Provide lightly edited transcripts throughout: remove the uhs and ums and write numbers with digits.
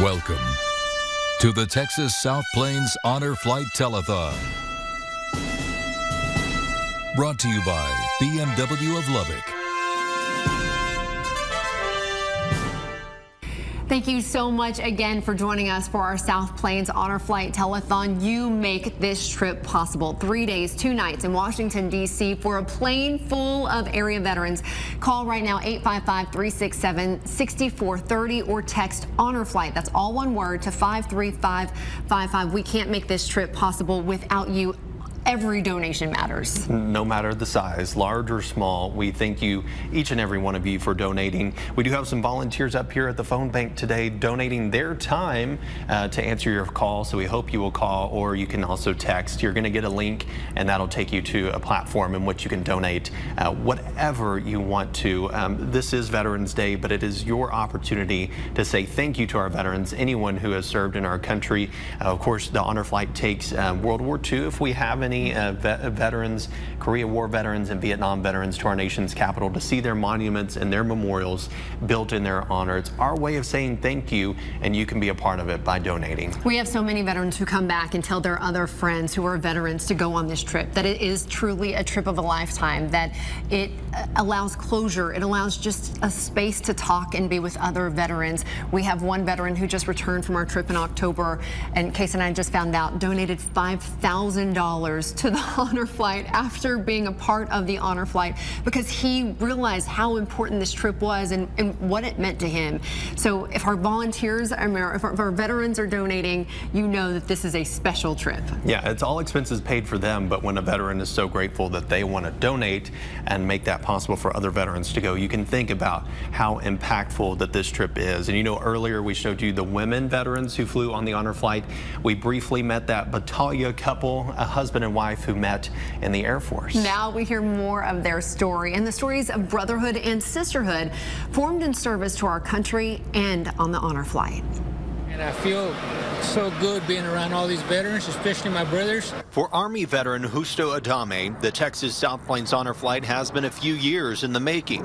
Welcome to the Texas South Plains Honor Flight Telethon. Brought to you by BMW of Lubbock. Thank you so much again for joining us for our South Plains Honor Flight Telethon. You make this trip possible. 3 days, 2 nights in Washington, D.C. for a plane full of area veterans. Call right now, 855-367-6430 or text Honor Flight. That's all one word to 53555. We can't make this trip possible without you. Every donation matters. No matter the size, large or small, we thank you, each and every one of you, for donating. We do have some volunteers up here at the phone bank today donating their time to answer your call, so we hope you will call, or you can also text. You're going to get a link, and that'll take you to a platform in which you can donate whatever you want to. This is Veterans Day, but it is your opportunity to say thank you to our veterans, anyone who has served in our country. Of course, the Honor Flight takes World War II, if we have any veterans, Korea War veterans and Vietnam veterans, to our nation's capital to see their monuments and their memorials built in their honor. It's our way of saying thank you, and you can be a part of it by donating. We have so many veterans who come back and tell their other friends who are veterans to go on this trip, that it is truly a trip of a lifetime, that it allows closure, it allows just a space to talk and be with other veterans. We have one veteran who just returned from our trip in October, and Case and I just found out, donated $5,000 to the Honor Flight after being a part of the Honor Flight, because he realized how important this trip was and what it meant to him. So if our volunteers, if our veterans are donating, you know that this is a special trip. Yeah, it's all expenses paid for them, but when a veteran is so grateful that they want to donate and make that possible for other veterans to go, you can think about how impactful that this trip is. And you know, earlier we showed you the women veterans who flew on the Honor Flight. We briefly met that Battaglia couple, a husband and wife who met in the Air Force. Now we hear more of their story and the stories of brotherhood and sisterhood formed in service to our country and on the Honor Flight. And I feel so good being around all these veterans, especially my brothers. For Army veteran Justo Adame, the Texas South Plains Honor Flight has been a few years in the making.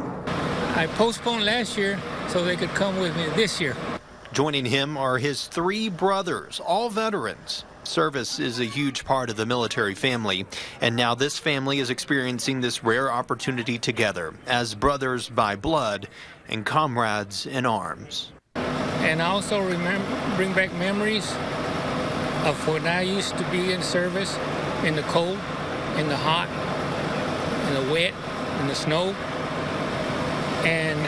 I postponed last year so they could come with me this year. Joining him are his 3 brothers, all veterans. Service is a huge part of the military family, and now this family is experiencing this rare opportunity together as brothers by blood and comrades in arms. And I also bring back memories of when I used to be in service, in the cold, in the hot, in the wet, in the snow. And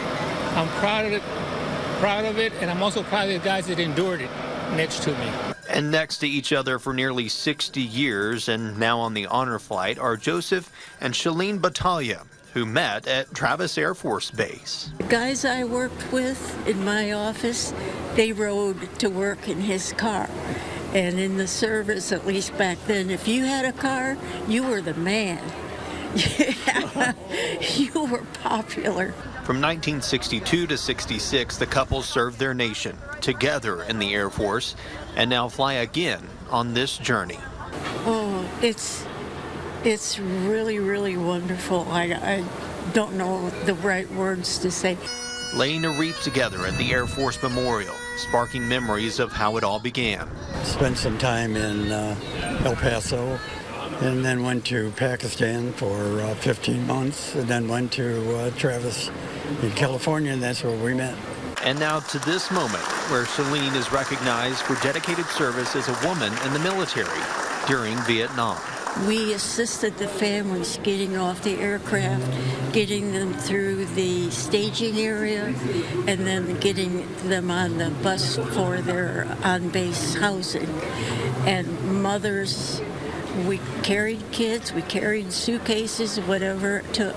I'm proud of it, and I'm also proud of the guys that endured it next to me. And next to each other for nearly 60 years and now on the Honor Flight are Joseph and Shalene Battaglia, who met at Travis Air Force Base. The guys I worked with in my office, they rode to work in his car. And in the service, at least back then, if you had a car, you were the man. You were popular. From 1962 to 66, the couple served their nation together in the Air Force and now fly again on this journey. Oh, it's really, really wonderful. I don't know the right words to say. Laying a wreath together at the Air Force Memorial, sparking memories of how it all began. Spent some time in El Paso, and then went to Pakistan for 15 months, and then went to Travis in California, and that's where we met. And now to this moment, where Shalene is recognized for dedicated service as a woman in the military during Vietnam. We assisted the families getting off the aircraft, getting them through the staging area, and then getting them on the bus for their on-base housing. And mothers, we carried kids, we carried suitcases, whatever it took.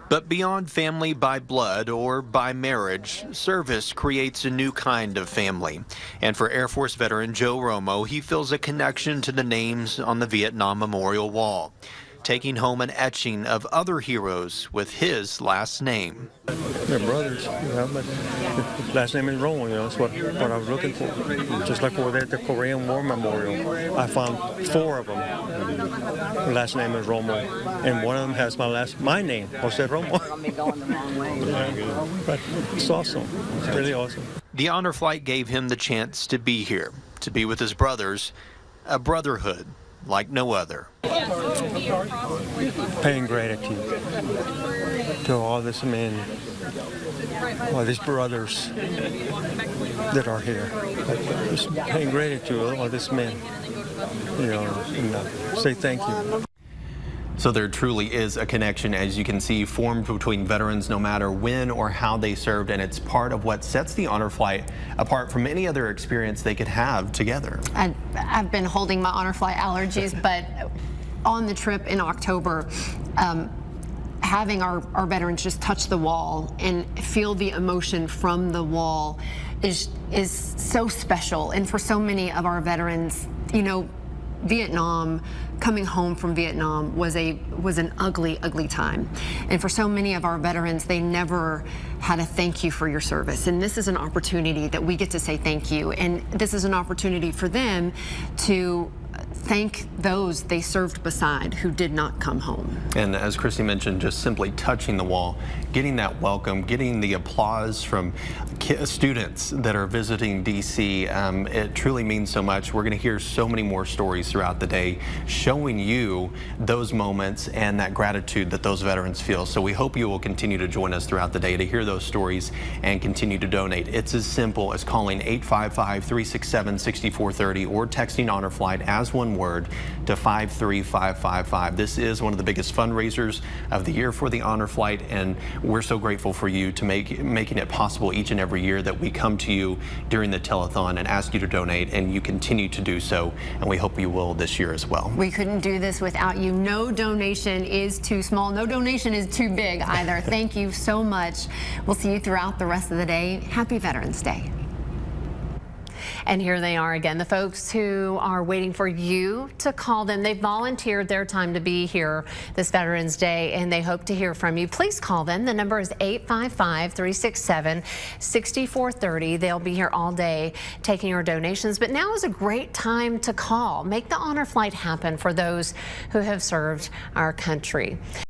But beyond family by blood or by marriage, service creates a new kind of family. And for Air Force veteran Joe Romo, he feels a connection to the names on the Vietnam Memorial Wall, taking home an etching of other heroes with his last name. They're brothers, you know, but his last name is Romo, you know, that's what I was looking for. Just like over there at the Korean War Memorial, I found 4 of them. The last name is Romo, and one of them has my name, Jose Romo. But it's awesome. It's really awesome. The honor flight gave him the chance to be here, to be with his brothers, a brotherhood like no other. Paying gratitude to all these men, all these brothers that are here. Just paying gratitude to all these men, and say thank you. So there truly is a connection, as you can see, formed between veterans no matter when or how they served, and it's part of what sets the honor flight apart from any other experience they could have together. I've been holding my honor flight allergies, but on the trip in October, having our veterans just touch the wall and feel the emotion from the wall is so special. And for so many of our veterans, Vietnam, coming home from Vietnam was an ugly, ugly time. And for so many of our veterans, they never had a thank you for your service. And this is an opportunity that we get to say thank you. And this is an opportunity for them to thank those they served beside who did not come home. And as Christy mentioned, just simply touching the wall, getting that welcome, getting the applause from students that are visiting DC, it truly means so much. We're going to hear so many more stories throughout the day showing you those moments and that gratitude that those veterans feel. So we hope you will continue to join us throughout the day to hear those stories and continue to donate. It's as simple as calling 855-367-6430 or texting Honor Flight as one word to 53555. This is one of the biggest fundraisers of the year for the Honor Flight, and we're so grateful for you to making it possible each and every year that we come to you during the telethon and ask you to donate, and you continue to do so, and we hope you will this year as well. We couldn't do this without you. No donation is too small. No donation is too big either. Thank you so much. We'll see you throughout the rest of the day. Happy Veterans Day. And here they are again, the folks who are waiting for you to call them. They volunteered their time to be here this Veterans Day, and they hope to hear from you. Please call them. The number is 855-367-6430. They'll be here all day taking your donations. But now is a great time to call. Make the honor flight happen for those who have served our country.